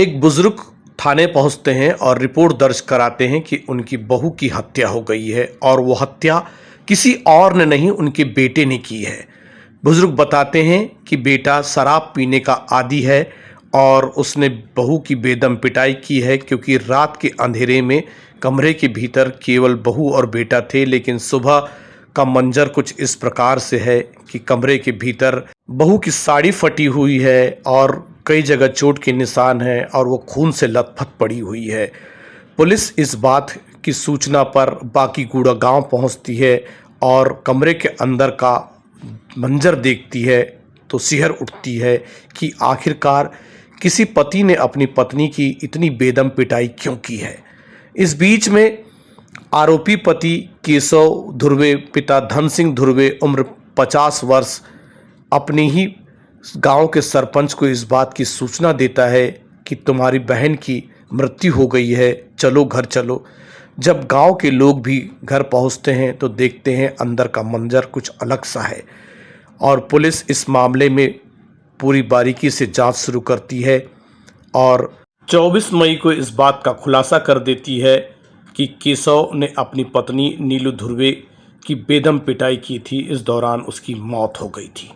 एक बुजुर्ग थाने पहुंचते हैं और रिपोर्ट दर्ज कराते हैं कि उनकी बहू की हत्या हो गई है और वो हत्या किसी और ने नहीं, उनके बेटे ने की है। बुजुर्ग बताते हैं कि बेटा शराब पीने का आदी है और उसने बहू की बेदम पिटाई की है, क्योंकि रात के अंधेरे में कमरे के भीतर केवल बहू और बेटा थे। लेकिन सुबह का मंजर कुछ इस प्रकार से है कि कमरे के भीतर बहू की साड़ी फटी हुई है और कई जगह चोट के निशान हैं और वो खून से लथपथ पड़ी हुई है। पुलिस इस बात की सूचना पर बाकीगुड़ा गांव पहुंचती है और कमरे के अंदर का मंजर देखती है तो सिहर उठती है कि आखिरकार किसी पति ने अपनी पत्नी की इतनी बेदम पिटाई क्यों की है। इस बीच में आरोपी पति केशव धुर्वे, पिता धन सिंह धुर्वे, उम्र 50 वर्ष, अपनी ही गांव के सरपंच को इस बात की सूचना देता है कि तुम्हारी बहन की मृत्यु हो गई है, चलो घर चलो। जब गांव के लोग भी घर पहुंचते हैं तो देखते हैं अंदर का मंजर कुछ अलग सा है और पुलिस इस मामले में पूरी बारीकी से जांच शुरू करती है और 24 मई को इस बात का खुलासा कर देती है कि केशव ने अपनी पत्नी नीलू धुर्वे की बेदम पिटाई की थी। इस दौरान उसकी मौत हो गई थी।